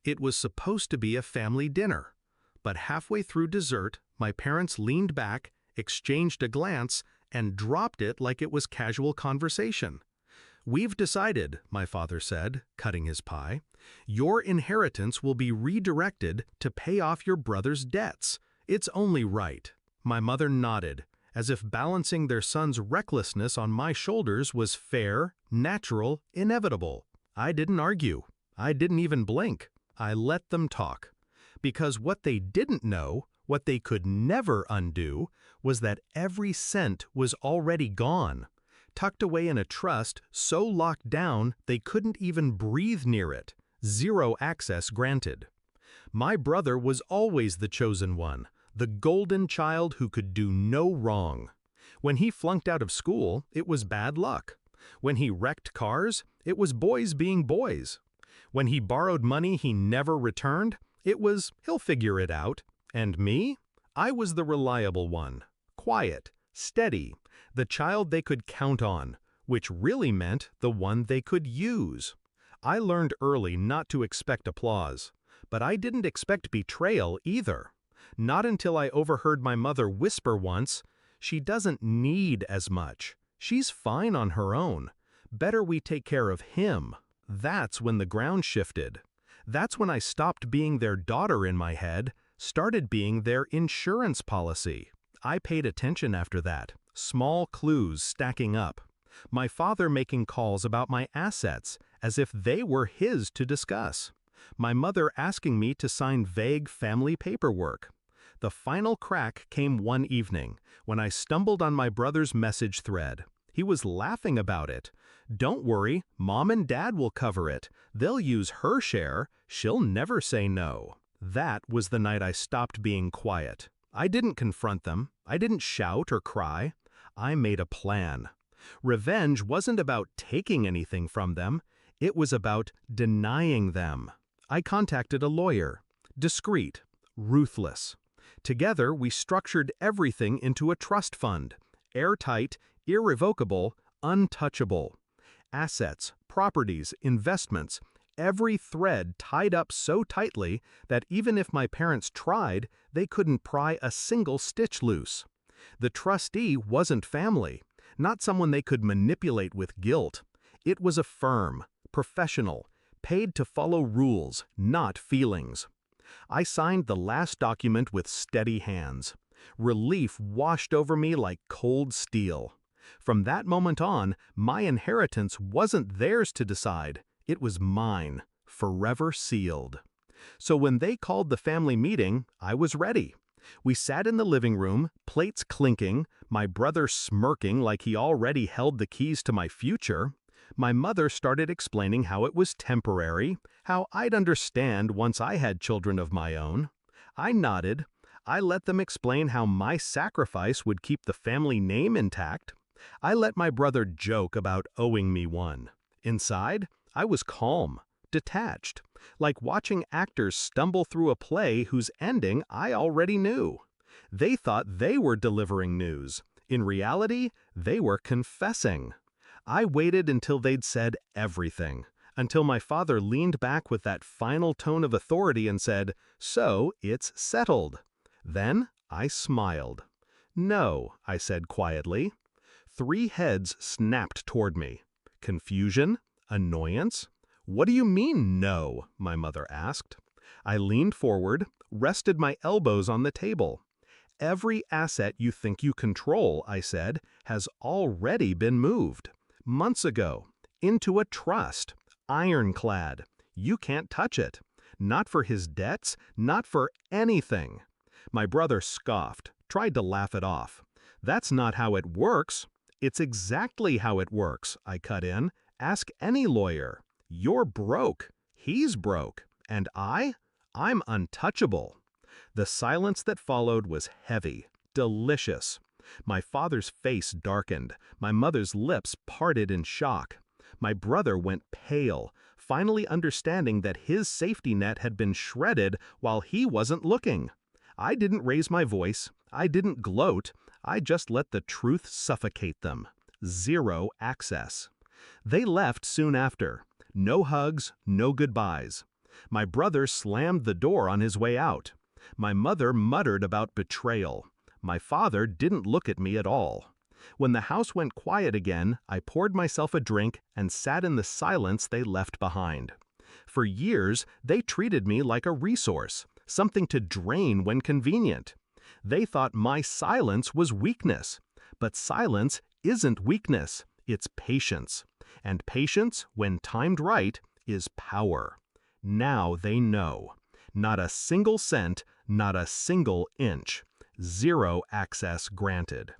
It was supposed to be a family dinner, but halfway through dessert, my parents leaned back, exchanged a glance, and dropped it like it was casual conversation. "We've decided," my father said, cutting his pie, "your inheritance will be redirected to pay off your brother's debts. It's only right." My mother nodded, as if balancing their son's recklessness on my shoulders was fair, natural, inevitable. I didn't argue. I didn't even blink. I let them talk. Because what they didn't know, what they could never undo, was that every cent was already gone, tucked away in a trust so locked down they couldn't even breathe near it. Zero access granted. My brother was always the chosen one, the golden child who could do no wrong. When he flunked out of school, it was bad luck. When he wrecked cars, it was boys being boys. When he borrowed money he never returned, it was, he'll figure it out. And me? I was the reliable one. Quiet, steady, the child they could count on, which really meant the one they could use. I learned early not to expect applause, but I didn't expect betrayal either. Not until I overheard my mother whisper once, "She doesn't need as much. She's fine on her own. Better we take care of him." That's when the ground shifted. That's when I stopped being their daughter in my head, started being their insurance policy. I paid attention after that, small clues stacking up. My father making calls about my assets, as if they were his to discuss. My mother asking me to sign vague family paperwork. The final crack came one evening, when I stumbled on my brother's message thread. He was laughing about it. "Don't worry, Mom and Dad will cover it. They'll use her share. She'll never say no." That was the night I stopped being quiet. I didn't confront them. I didn't shout or cry. I made a plan. Revenge wasn't about taking anything from them. It was about denying them. I contacted a lawyer. Discreet, ruthless. Together, we structured everything into a trust fund. Airtight, irrevocable, untouchable. Assets, properties, investments, every thread tied up so tightly that even if my parents tried, they couldn't pry a single stitch loose. The trustee wasn't family, not someone they could manipulate with guilt. It was a firm, professional, paid to follow rules, not feelings. I signed the last document with steady hands. Relief washed over me like cold steel. From that moment on, my inheritance wasn't theirs to decide. It was mine, forever sealed. So when they called the family meeting, I was ready. We sat in the living room, plates clinking, my brother smirking like he already held the keys to my future. My mother started explaining how it was temporary, how I'd understand once I had children of my own. I nodded. I let them explain how my sacrifice would keep the family name intact. I let my brother joke about owing me one. Inside, I was calm, detached, like watching actors stumble through a play whose ending I already knew. They thought they were delivering news. In reality, they were confessing. I waited until they'd said everything, until my father leaned back with that final tone of authority and said, "So it's settled." Then I smiled. "No," I said quietly. 3 heads snapped toward me. Confusion? Annoyance? "What do you mean, no?" my mother asked. I leaned forward, rested my elbows on the table. "Every asset you think you control," I said, "has already been moved. Months ago. Into a trust. Ironclad. You can't touch it. Not for his debts, not for anything." My brother scoffed, tried to laugh it off. "That's not how it works." "It's exactly how it works," I cut in. "Ask any lawyer. You're broke. He's broke. And I'm untouchable." The silence that followed was heavy, delicious. My father's face darkened. My mother's lips parted in shock. My brother went pale, finally understanding that his safety net had been shredded while he wasn't looking. I didn't raise my voice. I didn't gloat. I just let the truth suffocate them. Zero access. They left soon after. No hugs, no goodbyes. My brother slammed the door on his way out. My mother muttered about betrayal. My father didn't look at me at all. When the house went quiet again, I poured myself a drink and sat in the silence they left behind. For years, they treated me like a resource, something to drain when convenient. They thought my silence was weakness. But silence isn't weakness, it's patience. And patience, when timed right, is power. Now they know. Not a single cent, not a single inch. Zero access granted.